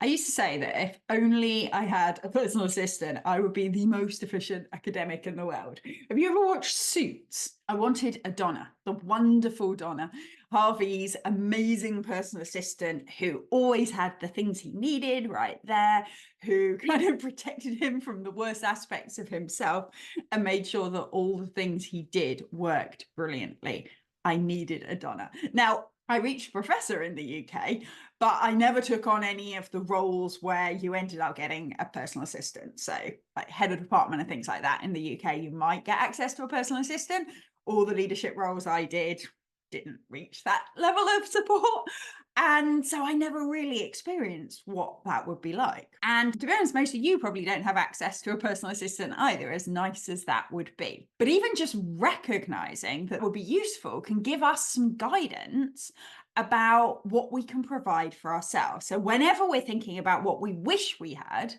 I used to say that if only I had a personal assistant, I would be the most efficient academic in the world. Have you ever watched Suits? I wanted a Donna, the wonderful Donna, Harvey's amazing personal assistant who always had the things he needed right there, who kind of protected him from the worst aspects of himself and made sure that all the things he did worked brilliantly. I needed a Donna. Now, I reached professor in the UK, but I never took on any of the roles where you ended up getting a personal assistant. So, like head of department and things like that in the UK, you might get access to a personal assistant. All the leadership roles I didn't reach that level of support. And so I never really experienced what that would be like. And to be honest, most of you probably don't have access to a personal assistant either, as nice as that would be. But even just recognizing that would be useful can give us some guidance about what we can provide for ourselves. So whenever we're thinking about what we wish we had,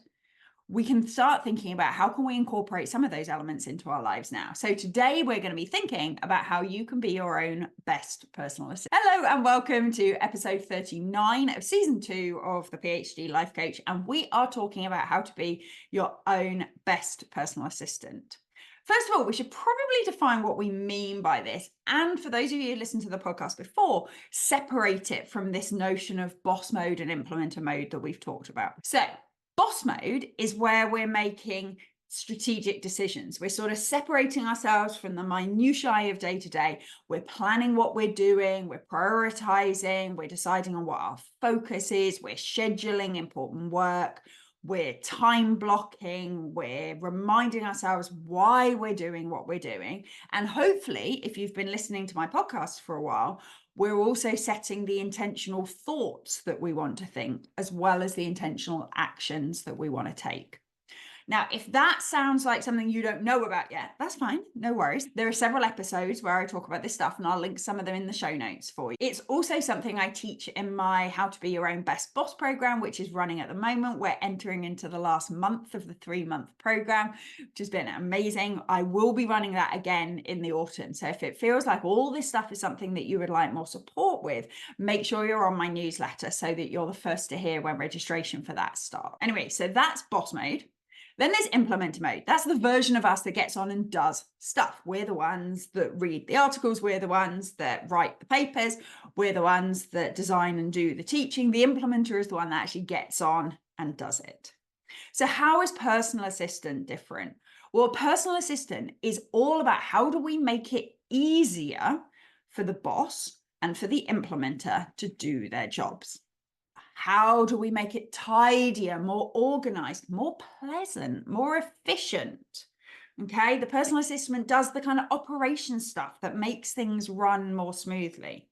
we can start thinking about how can we incorporate some of those elements into our lives now. So today we're going to be thinking about how you can be your own best personal assistant. Hello and welcome to episode 39 of season 2 of the PhD Life Coach. And we are talking about how to be your own best personal assistant. First of all, we should probably define what we mean by this. And for those of you who listened to the podcast before, separate it from this notion of boss mode and implementer mode that we've talked about. So boss mode is where we're making strategic decisions. We're sort of separating ourselves from the minutiae of day to day. We're planning what we're doing, we're prioritizing, we're deciding on what our focus is, we're scheduling important work, we're time blocking, we're reminding ourselves why we're doing what we're doing. And hopefully, if you've been listening to my podcast for a while, we're also setting the intentional thoughts that we want to think, as well as the intentional actions that we want to take. Now, if that sounds like something you don't know about yet, that's fine. No worries. There are several episodes where I talk about this stuff, and I'll link some of them in the show notes for you. It's also something I teach in my How to Be Your Own Best Boss program, which is running at the moment. We're entering into the last month of the 3-month program, which has been amazing. I will be running that again in the autumn. So if it feels like all this stuff is something that you would like more support with, make sure you're on my newsletter so that you're the first to hear when registration for that starts. Anyway, so that's boss mode. Then there's implementer mode. That's the version of us that gets on and does stuff. We're the ones that read the articles. We're the ones that write the papers. We're the ones that design and do the teaching. The implementer is the one that actually gets on and does it. So how is personal assistant different? Well, personal assistant is all about how do we make it easier for the boss and for the implementer to do their jobs. How do we make it tidier, more organized, more pleasant, more efficient? Okay, the personal assistant does the kind of operation stuff that makes things run more smoothly.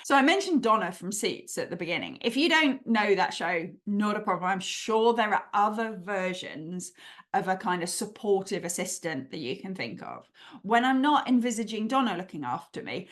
So I mentioned Donna from Suits at the beginning. If you don't know that show, not a problem. I'm sure there are other versions of a kind of supportive assistant that you can think of. When I'm not envisaging Donna looking after me,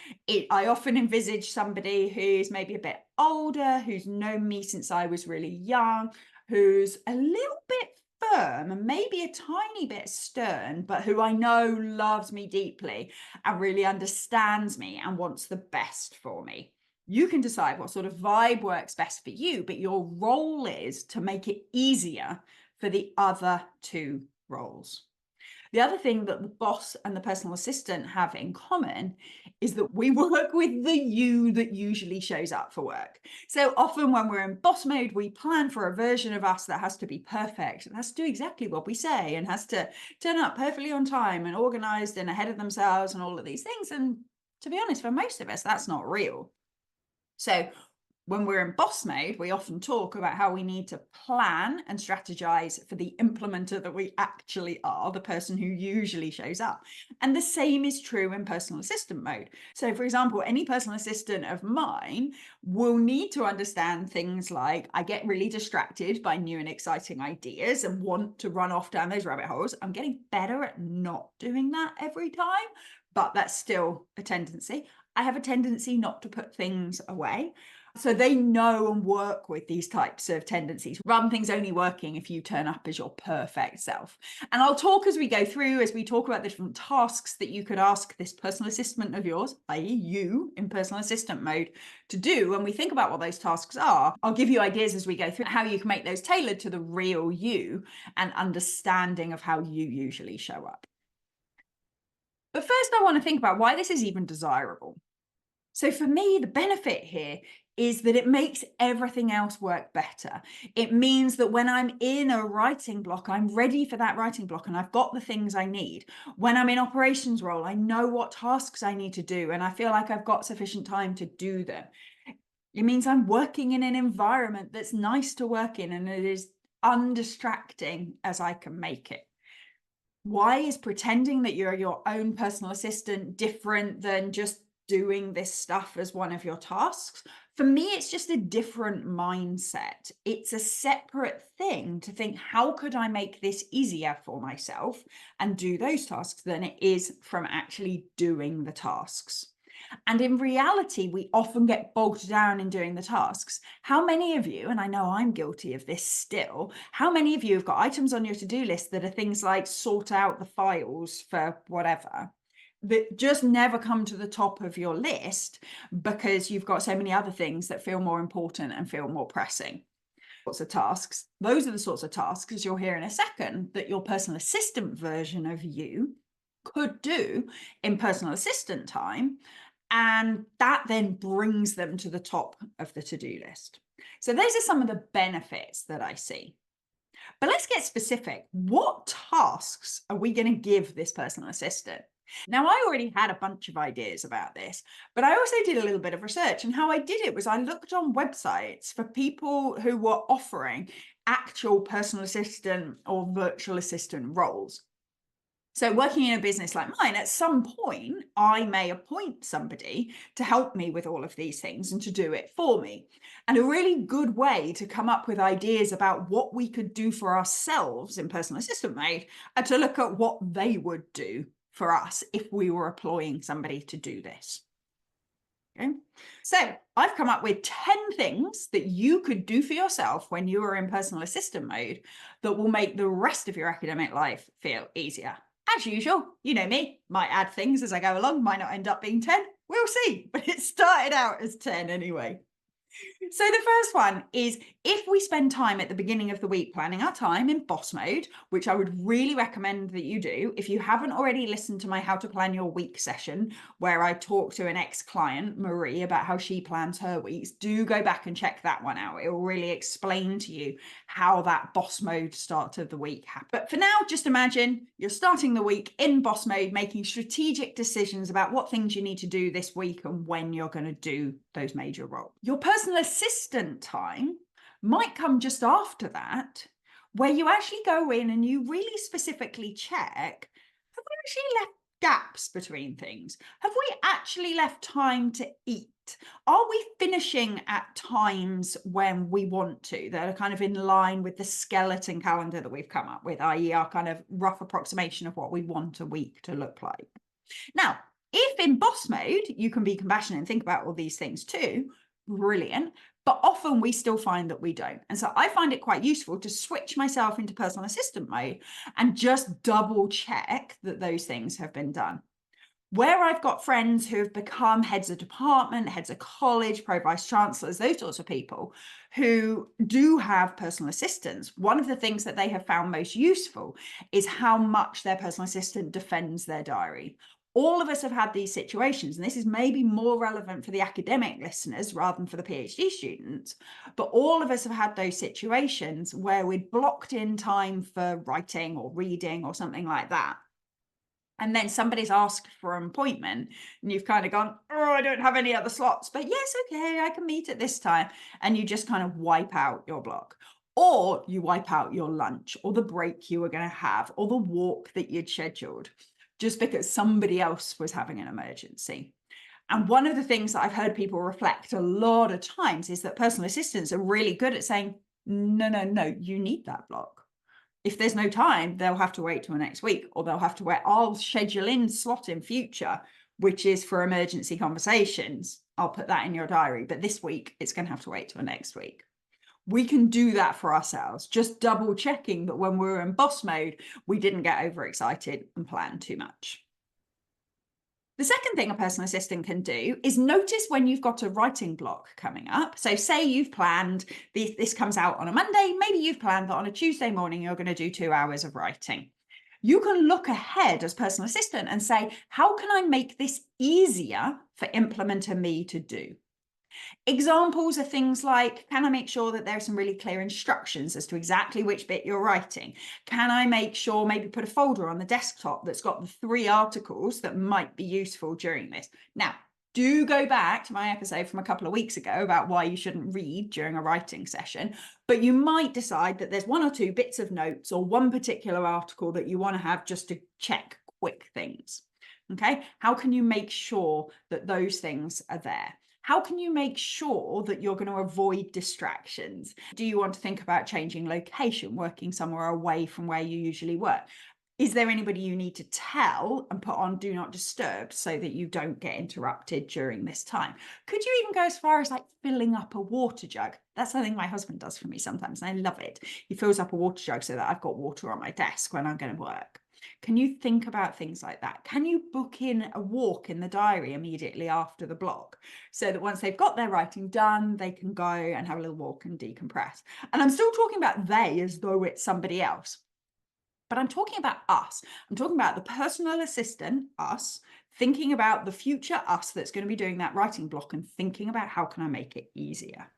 I often envisage somebody who's maybe a bit older, who's known me since I was really young, who's a little bit firm and maybe a tiny bit stern, but who I know loves me deeply and really understands me and wants the best for me. You can decide what sort of vibe works best for you, but your role is to make it easier for the other two roles. The other thing that the boss and the personal assistant have in common is that we work with the you that usually shows up for work. So often when we're in boss mode, we plan for a version of us that has to be perfect and has to do exactly what we say and has to turn up perfectly on time and organized and ahead of themselves and all of these things. And to be honest, for most of us, that's not real. So when we're in boss mode, we often talk about how we need to plan and strategize for the implementer that we actually are, the person who usually shows up. And the same is true in personal assistant mode. So for example, any personal assistant of mine will need to understand things like I get really distracted by new and exciting ideas and want to run off down those rabbit holes. I'm getting better at not doing that every time, but that's still a tendency. I have a tendency not to put things away. So they know and work with these types of tendencies, rather than things only working if you turn up as your perfect self. And I'll talk as we go through, as we talk about the different tasks that you could ask this personal assistant of yours, i.e. you in personal assistant mode, to do. When we think about what those tasks are, I'll give you ideas as we go through how you can make those tailored to the real you and understanding of how you usually show up. But first, I want to think about why this is even desirable. So for me, the benefit here is that it makes everything else work better. It means that when I'm in a writing block, I'm ready for that writing block and I've got the things I need. When I'm in operations role, I know what tasks I need to do and I feel like I've got sufficient time to do them. It means I'm working in an environment that's nice to work in and it is undistracting as I can make it. Why is pretending that you're your own personal assistant different than just doing this stuff as one of your tasks? For me, it's just a different mindset. It's a separate thing to think, how could I make this easier for myself and do those tasks than it is from actually doing the tasks. And in reality, we often get bogged down in doing the tasks. How many of you, and I know I'm guilty of this still, how many of you have got items on your to-do list that are things like sort out the files for whatever, that just never come to the top of your list because you've got so many other things that feel more important and feel more pressing? Sorts of tasks. Those are the sorts of tasks, as you'll hear in a second, that your personal assistant version of you could do in personal assistant time. And that then brings them to the top of the to-do list. So those are some of the benefits that I see. But let's get specific. What tasks are we going to give this personal assistant? Now, I already had a bunch of ideas about this, but I also did a little bit of research. And how I did it was I looked on websites for people who were offering actual personal assistant or virtual assistant roles. So working in a business like mine, at some point, I may appoint somebody to help me with all of these things and to do it for me. And a really good way to come up with ideas about what we could do for ourselves in personal assistant mode are to look at what they would do for us if we were employing somebody to do this. Okay. So I've come up with 10 things that you could do for yourself when you are in personal assistant mode that will make the rest of your academic life feel easier. As usual, you know me, might add things as I go along, might not end up being 10. We'll see, but it started out as 10 anyway. So the first one is, if we spend time at the beginning of the week planning our time in boss mode, which I would really recommend that you do. If you haven't already listened to my How to Plan Your Week session, where I talk to an ex-client, Marie, about how she plans her weeks, do go back and check that one out. It will really explain to you how that boss mode start of the week happens. But for now, just imagine you're starting the week in boss mode, making strategic decisions about what things you need to do this week and when you're going to do those major roles. Your personal assistant time might come just after that, where you actually go in and you really specifically check, have we actually left gaps between things? Have we actually left time to eat? Are we finishing at times when we want to, that are kind of in line with the skeleton calendar that we've come up with, i.e. our kind of rough approximation of what we want a week to look like? Now, if in boss mode, you can be compassionate and think about all these things too, brilliant. But often we still find that we don't. And so I find it quite useful to switch myself into personal assistant mode and just double check that those things have been done. Where I've got friends who have become heads of department, heads of college, pro-vice chancellors, those sorts of people who do have personal assistants, one of the things that they have found most useful is how much their personal assistant defends their diary. All of us have had these situations, and this is maybe more relevant for the academic listeners rather than for the PhD students, but all of us have had those situations where we'd blocked in time for writing or reading or something like that. And then somebody's asked for an appointment and you've kind of gone, oh, I don't have any other slots, but yes, okay, I can meet at this time. And you just kind of wipe out your block. Or you wipe out your lunch or the break you were going to have or the walk that you'd scheduled, just because somebody else was having an emergency. And one of the things that I've heard people reflect a lot of times is that personal assistants are really good at saying, no, you need that block. If there's no time, they'll have to wait till next week, or they'll have to wait. I'll schedule in slot in future, which is for emergency conversations. I'll put that in your diary, but this week it's going to have to wait till next week. We can do that for ourselves, just double checking that when we're in boss mode, we didn't get overexcited and plan too much. The second thing a personal assistant can do is notice when you've got a writing block coming up. So say you've planned, this comes out on a Monday, maybe you've planned that on a Tuesday morning, you're going to do 2 hours of writing. You can look ahead as personal assistant and say, how can I make this easier for implementer me to do? Examples are things like, can I make sure that there are some really clear instructions as to exactly which bit you're writing? Can I make sure, maybe put a folder on the desktop that's got the 3 articles that might be useful during this? Now, do go back to my episode from a couple of weeks ago about why you shouldn't read during a writing session, but you might decide that there's 1 or 2 bits of notes or one particular article that you want to have just to check quick things. Okay, how can you make sure that those things are there? How can you make sure that you're going to avoid distractions? Do you want to think about changing location, working somewhere away from where you usually work? Is there anybody you need to tell and put on do not disturb so that you don't get interrupted during this time? Could you even go as far as like filling up a water jug? That's something my husband does for me sometimes, and I love it. He fills up a water jug so that I've got water on my desk when I'm going to work. Can you think about things like that? Can you book in a walk in the diary immediately after the block so that once they've got their writing done, they can go and have a little walk and decompress? And I'm still talking about they as though it's somebody else, but I'm talking about us. I'm talking about the personal assistant, us, thinking about the future us that's going to be doing that writing block and thinking about how can I make it easier.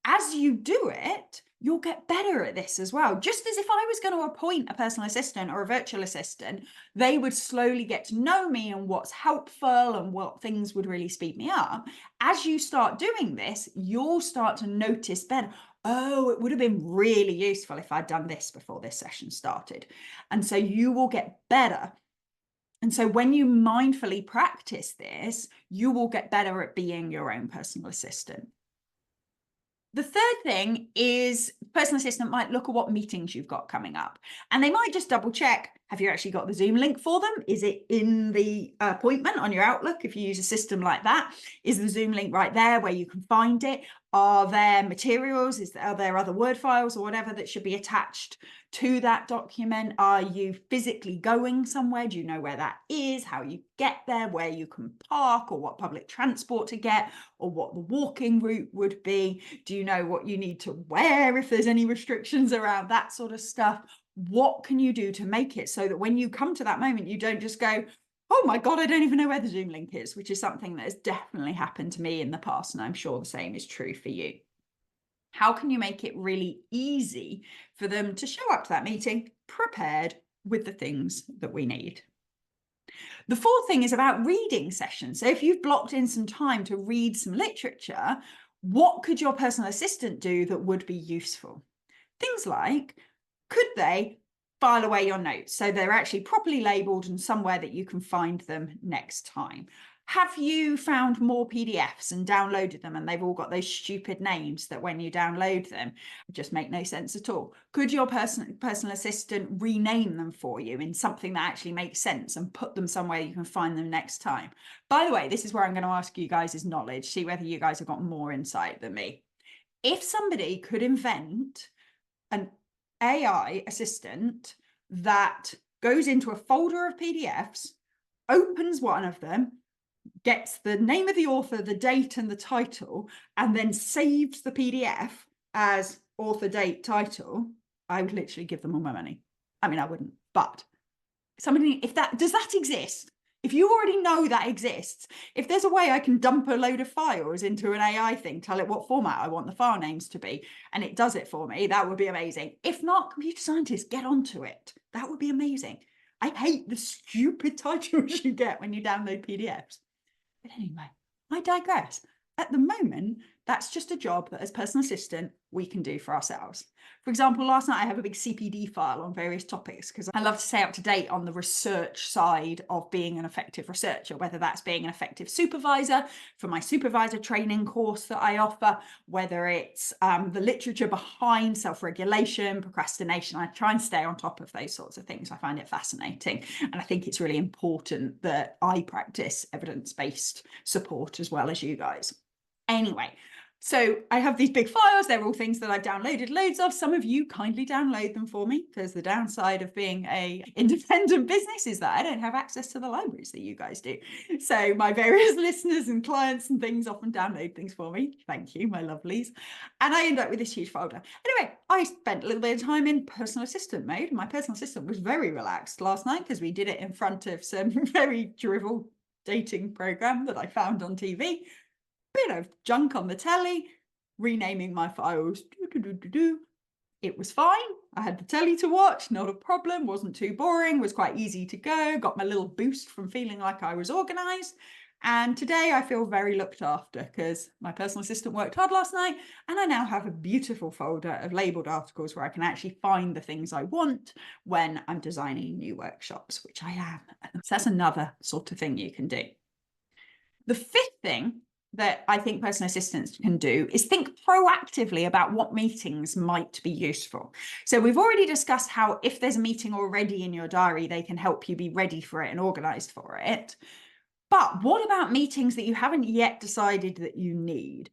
As you do it, you'll get better at this as well. Just as if I was going to appoint a personal assistant or a virtual assistant, they would slowly get to know me and what's helpful and what things would really speed me up. As you start doing this, you'll start to notice better. Oh, it would have been really useful if I'd done this before this session started. And so you will get better. And so when you mindfully practice this, you will get better at being your own personal assistant. The third thing is personal assistant might look at what meetings you've got coming up, and they might just double check, have you actually got the Zoom link for them? Is it in the appointment on your Outlook? If you use a system like that, is the Zoom link right there where you can find it? Are there materials? Are there other Word files or whatever that should be attached to that document? Are you physically going somewhere? Do you know where that is, how you get there, where you can park, or what public transport to get, or what the walking route would be? Do you know what you need to wear if there's any restrictions around that sort of stuff? What can you do to make it so that when you come to that moment, you don't just go, oh my God, I don't even know where the Zoom link is, which is something that has definitely happened to me in the past, and I'm sure the same is true for you. How can you make it really easy for them to show up to that meeting prepared with the things that we need? The fourth thing is about reading sessions. So if you've blocked in some time to read some literature, what could your personal assistant do that would be useful? Things like, could they file away your notes so they're actually properly labeled and somewhere that you can find them next time? Have you found more PDFs and downloaded them and they've all got those stupid names that when you download them just make no sense at all? Could your personal assistant rename them for you in something that actually makes sense and put them somewhere you can find them next time? By the way, this is where I'm going to ask you guys' knowledge, see whether you guys have got more insight than me. If somebody could invent an AI assistant that goes into a folder of PDFs, opens one of them, gets the name of the author, the date and the title, and then saves the PDF as author, date, title, I would literally give them all my money. I mean, I wouldn't, but somebody, does that exist? If you already know that exists, if there's a way I can dump a load of files into an AI thing, tell it what format I want the file names to be, and it does it for me, that would be amazing. If not, computer scientists, get onto it. That would be amazing. I hate the stupid titles you get when you download PDFs. But anyway, I digress. At the moment, That's just a job that as personal assistant, we can do for ourselves. For example, last night I have a big CPD file on various topics because I love to stay up to date on the research side of being an effective researcher, whether that's being an effective supervisor for my supervisor training course that I offer, whether it's the literature behind self-regulation, procrastination. I try and stay on top of those sorts of things. I find it fascinating. And I think it's really important that I practice evidence-based support as well as you guys. Anyway, so I have these big files. They're all things that I've downloaded loads of. Some of you kindly download them for me, because the downside of being an independent business is that I don't have access to the libraries that you guys do. So my various listeners and clients and things often download things for me. Thank you, my lovelies. And I end up with this huge folder. Anyway, I spent a little bit of time in personal assistant mode. My personal assistant was very relaxed last night because we did it in front of some very drivel dating program that I found on TV. Bit of junk on the telly, renaming my files. It was fine. I had the telly to watch, not a problem, wasn't too boring, was quite easy to go, got my little boost from feeling like I was organised. And today I feel very looked after because my personal assistant worked hard last night, and I now have a beautiful folder of labelled articles where I can actually find the things I want when I'm designing new workshops, which I am. So that's another sort of thing you can do. The fifth thing that I think personal assistants can do is think proactively about what meetings might be useful. So we've already discussed how if there's a meeting already in your diary, they can help you be ready for it and organised for it. But what about meetings that you haven't yet decided that you need?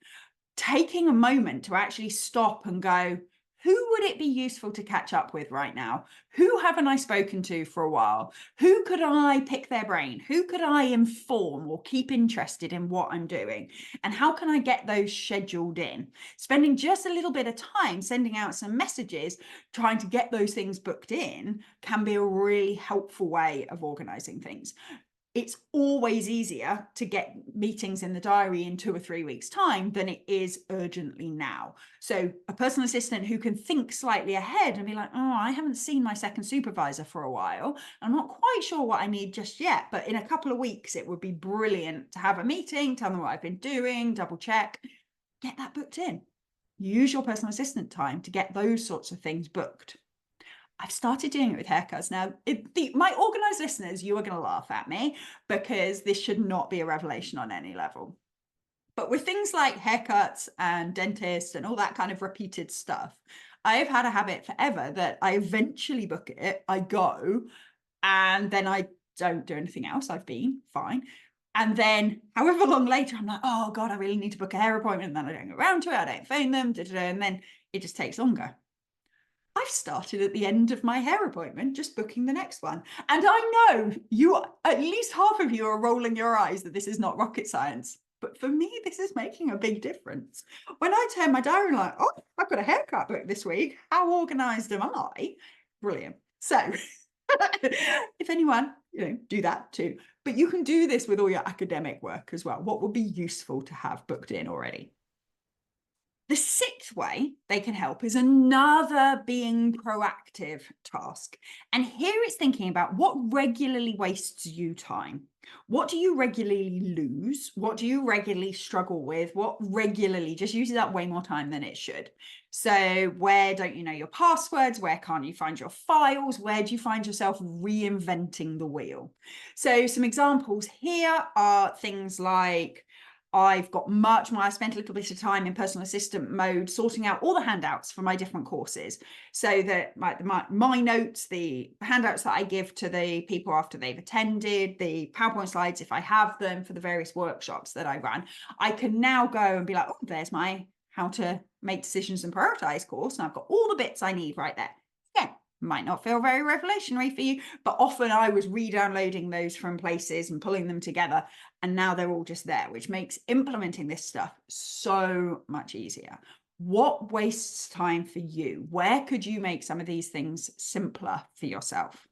Taking a moment to actually stop and go, who would it be useful to catch up with right now? Who haven't I spoken to for a while? Who could I pick their brain? Who could I inform or keep interested in what I'm doing? And how can I get those scheduled in? Spending just a little bit of time sending out some messages, trying to get those things booked in, can be a really helpful way of organising things. It's always easier to get meetings in the diary in 2 or 3 weeks' time than it is urgently now. So a personal assistant who can think slightly ahead and be like, oh, I haven't seen my second supervisor for a while. I'm not quite sure what I need just yet, but in a couple of weeks, it would be brilliant to have a meeting, tell them what I've been doing, double check, get that booked in. Use your personal assistant time to get those sorts of things booked. I've started doing it with haircuts now. My organised listeners, you are going to laugh at me because this should not be a revelation on any level. But with things like haircuts and dentists and all that kind of repeated stuff, I've had a habit forever that I eventually book it, I go, and then I don't do anything else. I've been fine. And then however long later, I'm like, oh God, I really need to book a hair appointment. And then I don't get around to it. I don't phone them, and then it just takes longer. I've started at the end of my hair appointment, just booking the next one. And I know you, at least half of you are rolling your eyes that this is not rocket science. But for me, this is making a big difference. When I turn my diary, like, oh, I've got a haircut booked this week. How organised am I? Brilliant. So if anyone, do that too. But you can do this with all your academic work as well. What would be useful to have booked in already? The sixth way they can help is another being proactive task. And here it's thinking about what regularly wastes you time. What do you regularly lose? What do you regularly struggle with? What regularly just uses up way more time than it should? So where don't you know your passwords? Where can't you find your files? Where do you find yourself reinventing the wheel? So some examples here are things like, I've got much more. I spent a little bit of time in personal assistant mode sorting out all the handouts for my different courses, so that my notes, the handouts that I give to the people after they've attended, the PowerPoint slides, if I have them for the various workshops that I run, I can now go and be like, oh, there's my how to make decisions and prioritize course. And I've got all the bits I need right there. Yeah. Might not feel very revelationary for you, but often I was re-downloading those from places and pulling them together, and now they're all just there, which makes implementing this stuff so much easier. What wastes time for you? Where could you make some of these things simpler for yourself?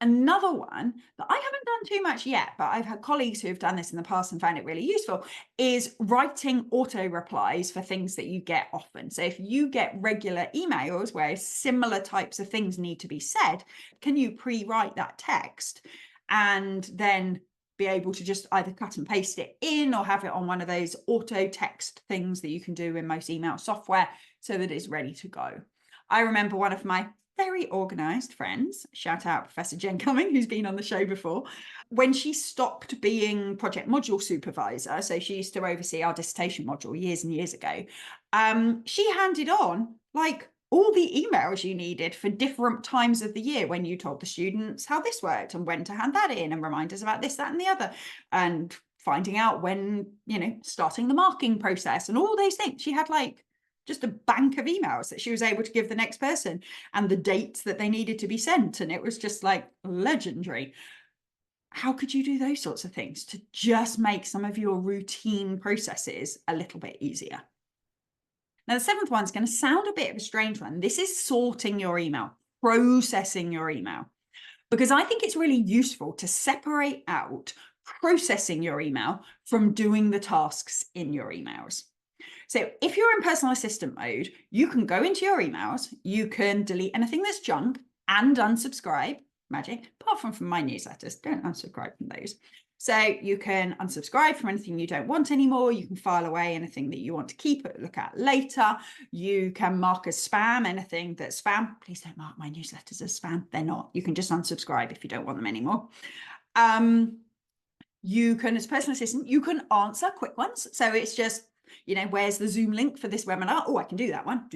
Another one that I haven't done too much yet, but I've had colleagues who have done this in the past and found it really useful, is writing auto replies for things that you get often. So if you get regular emails where similar types of things need to be said, can you pre-write that text and then be able to just either cut and paste it in or have it on one of those auto text things that you can do in most email software so that it's ready to go. I remember one of my very organised friends, shout out Professor Jen Cumming, who's been on the show before, when she stopped being project module supervisor, so she used to oversee our dissertation module years and years ago, she handed on like all the emails you needed for different times of the year when you told the students how this worked and when to hand that in and reminders about this, that, and the other, and finding out when, you know, starting the marking process and all those things. She had like just a bank of emails that she was able to give the next person and the dates that they needed to be sent. And it was just like legendary. How could you do those sorts of things to just make some of your routine processes a little bit easier? Now, the seventh one's going to sound a bit of a strange one. This is sorting your email, processing your email, because I think it's really useful to separate out processing your email from doing the tasks in your emails. So if you're in personal assistant mode, you can go into your emails, you can delete anything that's junk and unsubscribe, magic, apart from my newsletters, don't unsubscribe from those. So you can unsubscribe from anything you don't want anymore. You can file away anything that you want to keep or look at later. You can mark as spam anything that's spam. Please don't mark my newsletters as spam. They're not. You can just unsubscribe if you don't want them anymore. You can, as a personal assistant, you can answer quick ones. So it's just, you know, where's the Zoom link for this webinar? Oh, I can do that one.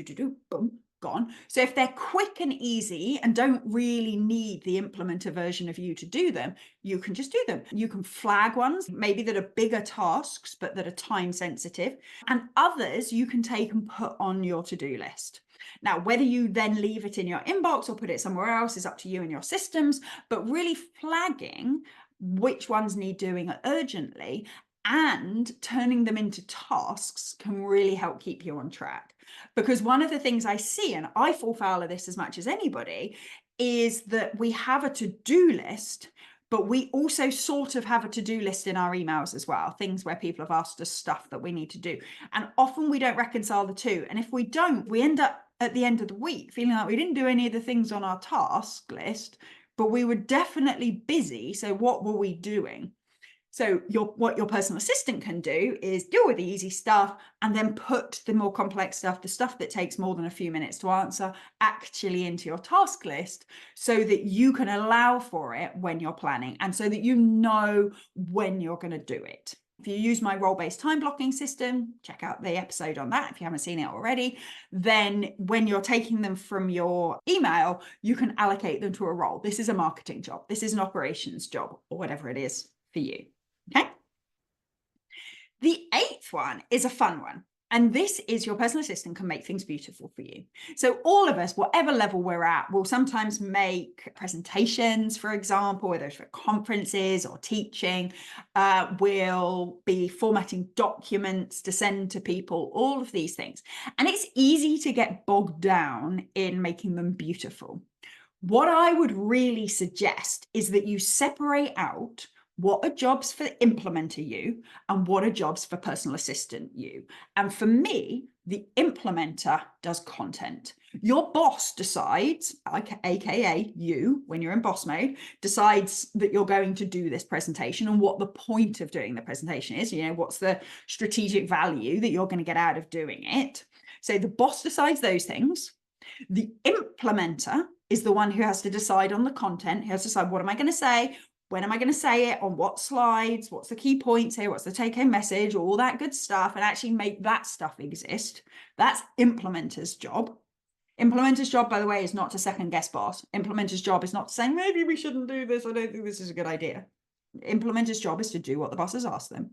Boom, gone. So if they're quick and easy and don't really need the implementer version of you to do them, you can just do them. You can flag ones, maybe that are bigger tasks, but that are time sensitive. And others you can take and put on your to-do list. Now, whether you then leave it in your inbox or put it somewhere else is up to you and your systems, but really flagging which ones need doing urgently and turning them into tasks can really help keep you on track. Because one of the things I see, and I fall foul of this as much as anybody, is that we have a to-do list, but we also sort of have a to-do list in our emails as well, things where people have asked us stuff that we need to do. And often we don't reconcile the two. And if we don't, we end up at the end of the week feeling like we didn't do any of the things on our task list, but we were definitely busy. So what were we doing? So what your personal assistant can do is deal with the easy stuff and then put the more complex stuff, the stuff that takes more than a few minutes to answer, actually into your task list so that you can allow for it when you're planning and so that you know when you're going to do it. If you use my role-based time blocking system, check out the episode on that if you haven't seen it already, then when you're taking them from your email, you can allocate them to a role. This is a marketing job. This is an operations job or whatever it is for you. Okay. The eighth one is a fun one. And this is your personal assistant can make things beautiful for you. So all of us, whatever level we're at, will sometimes make presentations, for example, whether it's for conferences or teaching, we'll be formatting documents to send to people, all of these things. And it's easy to get bogged down in making them beautiful. What I would really suggest is that you separate out what are jobs for implementer you and what are jobs for personal assistant you. And for me, the implementer does content. Your boss decides, aka you, when you're in boss mode, decides that you're going to do this presentation and what the point of doing the presentation is. You know, what's the strategic value that you're going to get out of doing it. So the boss decides those things. The implementer is the one who has to decide on the content. He has to decide, what am I going to say? When am I going to say it? On what slides? What's the key points here? What's the take-home message? All that good stuff, and actually make that stuff exist. That's implementer's job. Implementer's job, by the way, is not to second guess boss. Implementer's job is not to say, maybe we shouldn't do this. I don't think this is a good idea. Implementer's job is to do what the boss has asked them.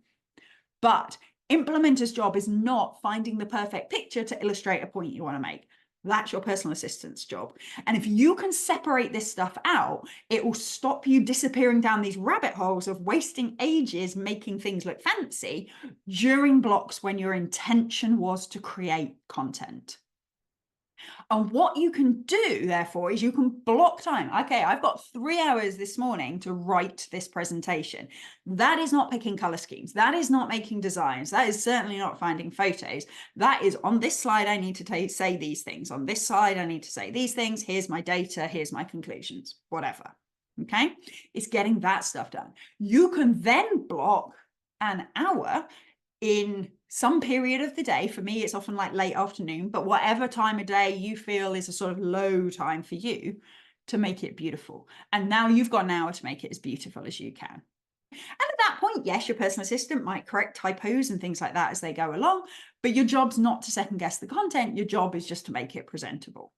But implementer's job is not finding the perfect picture to illustrate a point you want to make. That's your personal assistant's job. And if you can separate this stuff out, it will stop you disappearing down these rabbit holes of wasting ages making things look fancy during blocks when your intention was to create content. And what you can do, therefore, is you can block time. Okay, I've got 3 hours this morning to write this presentation. That is not picking color schemes. That is not making designs. That is certainly not finding photos. That is on this slide, I need to say these things. On this slide, I need to say these things. Here's my data. Here's my conclusions, whatever. Okay, it's getting that stuff done. You can then block an hour in some period of the day. For me, it's often like late afternoon, but whatever time of day you feel is a sort of low time for you, to make it beautiful. And now you've got an hour to make it as beautiful as you can. And at that point, yes, your personal assistant might correct typos and things like that as they go along, but your job's not to second guess the content. Your job is just to make it presentable.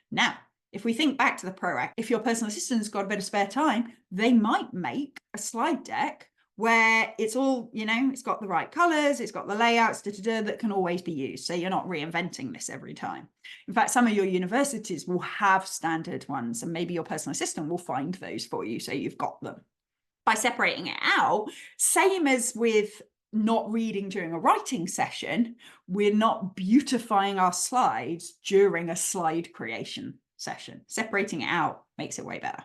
Now, if we think back to the proact, if your personal assistant's got a bit of spare time, they might make a slide deck where it's all, it's got the right colors, it's got the layouts, that can always be used. So you're not reinventing this every time. In fact, some of your universities will have standard ones, and maybe your personal assistant will find those for you, so you've got them. By separating it out, same as with not reading during a writing session, we're not beautifying our slides during a slide creation session. Separating it out makes it way better.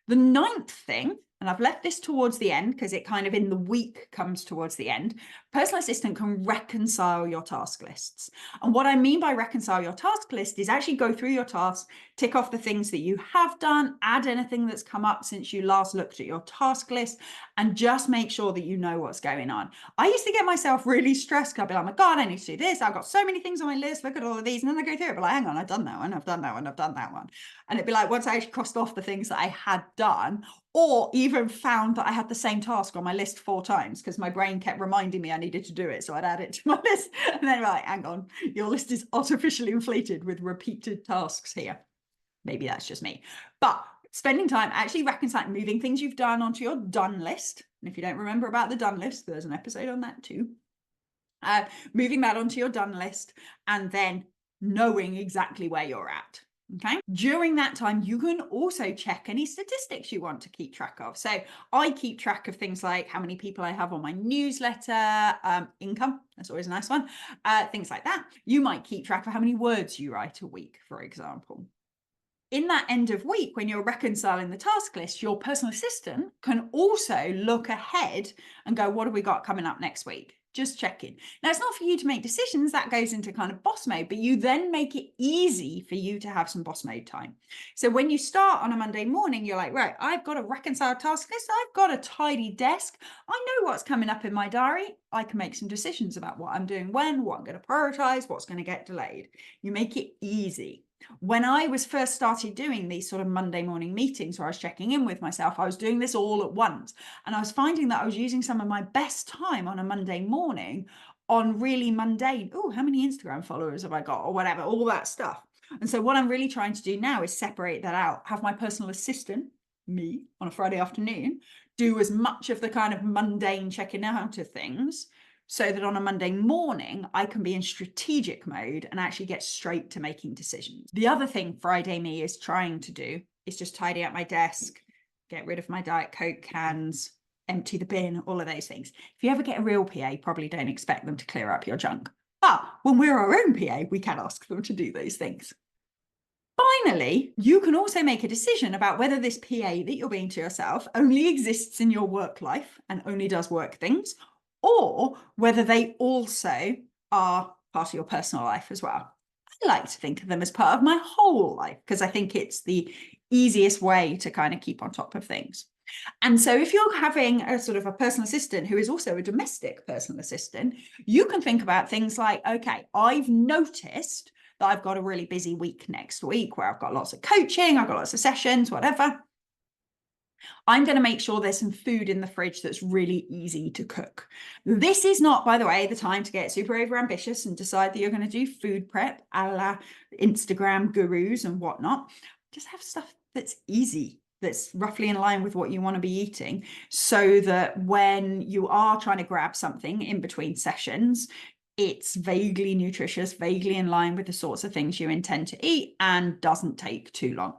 The 9th thing, and I've left this towards the end because it kind of in the week comes towards the end, personal assistant can reconcile your task lists. And what I mean by reconcile your task list is actually go through your tasks, tick off the things that you have done, add anything that's come up since you last looked at your task list, and just make sure that you know what's going on. I used to get myself really stressed. I'd be like, oh my God, I need to do this. I've got so many things on my list. Look at all of these. And then I go through it, but like, hang on, I've done that one. I've done that one. I've done that one. And it'd be like, once I actually crossed off the things that I had done, or even found that I had the same task on my list 4 times because my brain kept reminding me I needed to do it. So I'd add it to my list. And then like, hang on, your list is artificially inflated with repeated tasks here. Maybe that's just me. But spending time actually reconciling, moving things you've done onto your done list. And if you don't remember about the done list, there's an episode on that too. Moving that onto your done list and then knowing exactly where you're at. Okay. During that time, you can also check any statistics you want to keep track of. So I keep track of things like how many people I have on my newsletter, income, that's always a nice one, things like that. You might keep track of how many words you write a week, for example. In that end of week, when you're reconciling the task list, your personal assistant can also look ahead and go, what have we got coming up next week? Just checking. Now, it's not for you to make decisions. That goes into kind of boss mode, but you then make it easy for you to have some boss mode time. So when you start on a Monday morning, you're like, right, I've got a reconciled task list. I've got a tidy desk. I know what's coming up in my diary. I can make some decisions about what I'm doing when, what I'm going to prioritize, what's going to get delayed. You make it easy. When I was first started doing these sort of Monday morning meetings where I was checking in with myself, I was doing this all at once. And I was finding that I was using some of my best time on a Monday morning on really mundane, oh, how many Instagram followers have I got or whatever, all that stuff. And so what I'm really trying to do now is separate that out, have my personal assistant, me, on a Friday afternoon, do as much of the kind of mundane checking out of things, so that on a Monday morning, I can be in strategic mode and actually get straight to making decisions. The other thing Friday me is trying to do is just tidy up my desk, get rid of my Diet Coke cans, empty the bin, all of those things. If you ever get a real PA, probably don't expect them to clear up your junk. But when we're our own PA, we can ask them to do those things. Finally, you can also make a decision about whether this PA that you're being to yourself only exists in your work life and only does work things, or whether they also are part of your personal life as well. I like to think of them as part of my whole life because I think it's the easiest way to kind of keep on top of things. And so if you're having a sort of a personal assistant who is also a domestic personal assistant, you can think about things like, okay, I've noticed that I've got a really busy week next week where I've got lots of coaching, I've got lots of sessions, whatever. I'm going to make sure there's some food in the fridge that's really easy to cook. This is not, by the way, the time to get super over ambitious and decide that you're going to do food prep a la Instagram gurus and whatnot. Just have stuff that's easy, that's roughly in line with what you want to be eating, so that when you are trying to grab something in between sessions, it's vaguely nutritious, vaguely in line with the sorts of things you intend to eat, and doesn't take too long.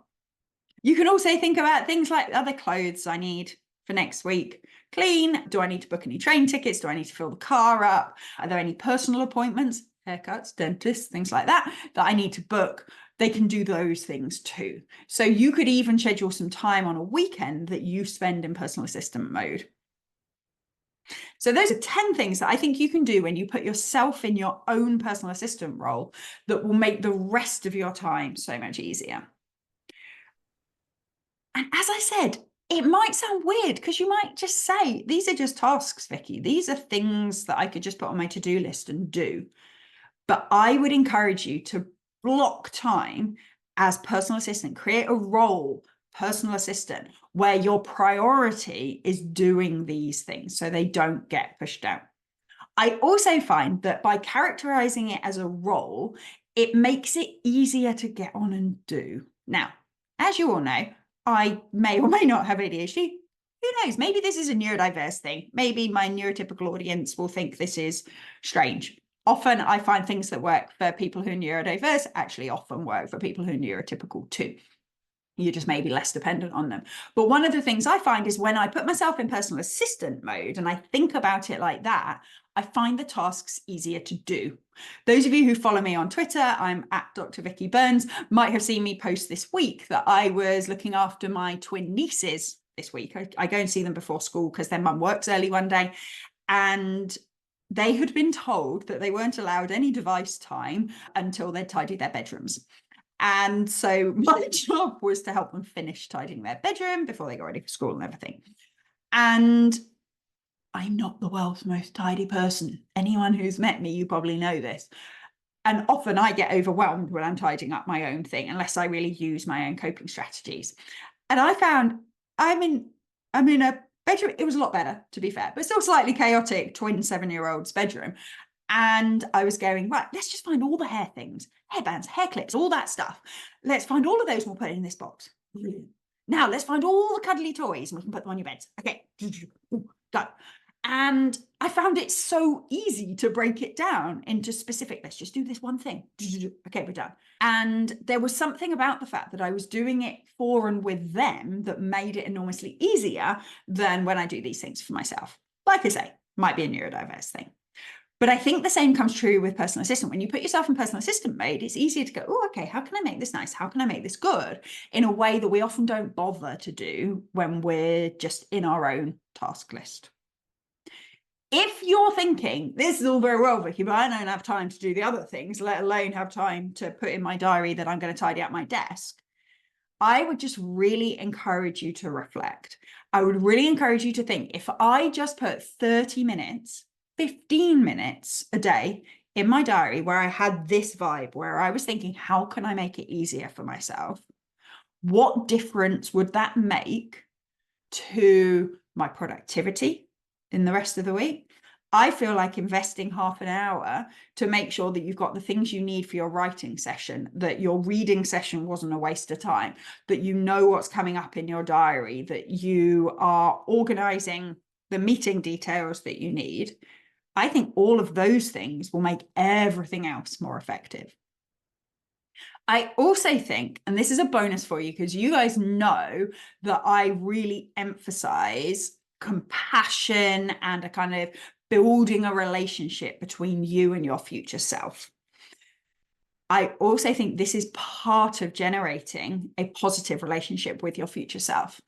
You can also think about things like other clothes I need for next week. Clean. Do I need to book any train tickets? Do I need to fill the car up? Are there any personal appointments, haircuts, dentists, things like that I need to book? They can do those things too. So you could even schedule some time on a weekend that you spend in personal assistant mode. So those are 10 things that I think you can do when you put yourself in your own personal assistant role that will make the rest of your time so much easier. And as I said, it might sound weird because you might just say, these are just tasks, Vicky. These are things that I could just put on my to-do list and do. But I would encourage you to block time as personal assistant, create a role, personal assistant, where your priority is doing these things so they don't get pushed down. I also find that by characterizing it as a role, it makes it easier to get on and do. Now, as you all know, I may or may not have ADHD. Who knows? Maybe this is a neurodiverse thing. Maybe my neurotypical audience will think this is strange. Often I find things that work for people who are neurodiverse actually often work for people who are neurotypical too. You just may be less dependent on them. But one of the things I find is when I put myself in personal assistant mode and I think about it like that, I find the tasks easier to do. Those of you who follow me on Twitter, I'm at Dr. Vicky Burns, might have seen me post this week that I was looking after my twin nieces this week. I go and see them before school because their mum works early one day. And they had been told that they weren't allowed any device time until they'd tidied their bedrooms. And so my job was to help them finish tidying their bedroom before they got ready for school and everything. And I'm not the world's most tidy person. Anyone who's met me, you probably know this. And often I get overwhelmed when I'm tidying up my own thing, unless I really use my own coping strategies. And I found I'm in a bedroom. It was a lot better, to be fair, but still slightly chaotic twin 7-year-old's bedroom. And I was going, right, let's just find all the hair things, hairbands, hair clips, all that stuff. Let's find all of those and we'll put it in this box. Brilliant. Now let's find all the cuddly toys and we can put them on your beds. Okay, go. And I found it so easy to break it down into specific, let's just do this one thing. Okay, we're done. And there was something about the fact that I was doing it for and with them that made it enormously easier than when I do these things for myself. Like I say, might be a neurodiverse thing. But I think the same comes true with personal assistant. When you put yourself in personal assistant mode, it's easier to go, oh, okay, how can I make this nice? How can I make this good? In a way that we often don't bother to do when we're just in our own task list. If you're thinking, this is all very well, Vicky, but I don't have time to do the other things, let alone have time to put in my diary that I'm going to tidy up my desk, I would just really encourage you to reflect. I would really encourage you to think, if I just put 30 minutes, 15 minutes a day in my diary where I had this vibe, where I was thinking, how can I make it easier for myself? What difference would that make to my productivity in the rest of the week? I feel like investing half an hour to make sure that you've got the things you need for your writing session, that your reading session wasn't a waste of time, that you know what's coming up in your diary, that you are organizing the meeting details that you need. I think all of those things will make everything else more effective. I also think, and this is a bonus for you because you guys know that I really emphasize compassion and a kind of building a relationship between you and your future self. I also think this is part of generating a positive relationship with your future self.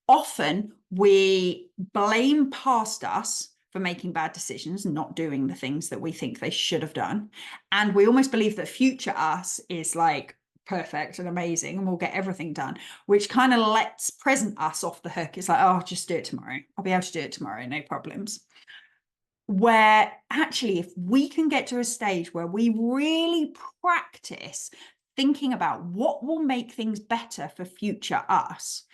Often we blame past us for making bad decisions and not doing the things that we think they should have done. And we almost believe that future us is like perfect and amazing and we'll get everything done, which kind of lets present us off the hook. It's like, oh, just do it tomorrow. I'll be able to do it tomorrow, no problems. Where actually, if we can get to a stage where we really practice thinking about what will make things better for future us,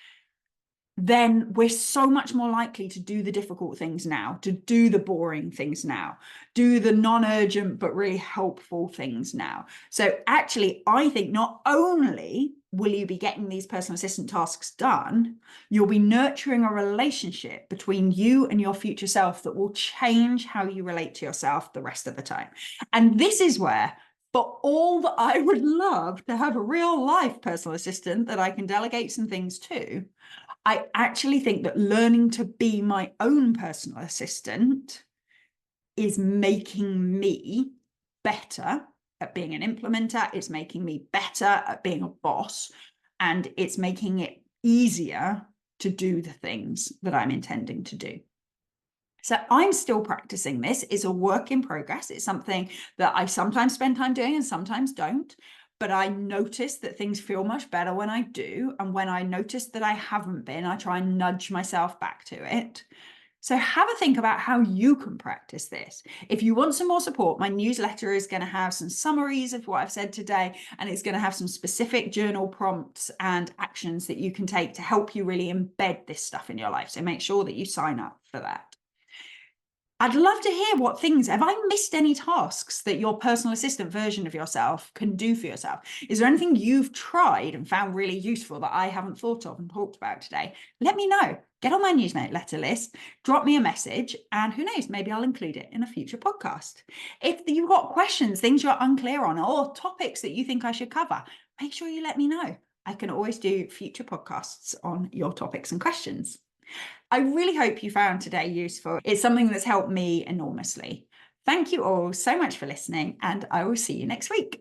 then we're so much more likely to do the difficult things now, to do the boring things now, do the non-urgent but really helpful things now. So actually, I think not only will you be getting these personal assistant tasks done, you'll be nurturing a relationship between you and your future self that will change how you relate to yourself the rest of the time. And this is where, for all that I would love to have a real life personal assistant that I can delegate some things to, I actually think that learning to be my own personal assistant is making me better at being an implementer. It's making me better at being a boss, and it's making it easier to do the things that I'm intending to do. So I'm still practicing this. It's a work in progress. It's something that I sometimes spend time doing and sometimes don't. but I notice that things feel much better when I do. And when I notice that I haven't been, I try and nudge myself back to it. So have a think about how you can practice this. If you want some more support, my newsletter is going to have some summaries of what I've said today, and it's going to have some specific journal prompts and actions that you can take to help you really embed this stuff in your life. So make sure that you sign up for that. I'd love to hear what things, have I missed any tasks that your personal assistant version of yourself can do for yourself? Is there anything you've tried and found really useful that I haven't thought of and talked about today? Let me know. Get on my newsletter list, drop me a message, and who knows, maybe I'll include it in a future podcast. If you've got questions, things you're unclear on, or topics that you think I should cover, make sure you let me know. I can always do future podcasts on your topics and questions. I really hope you found today useful. It's something that's helped me enormously. Thank you all so much for listening, and I will see you next week.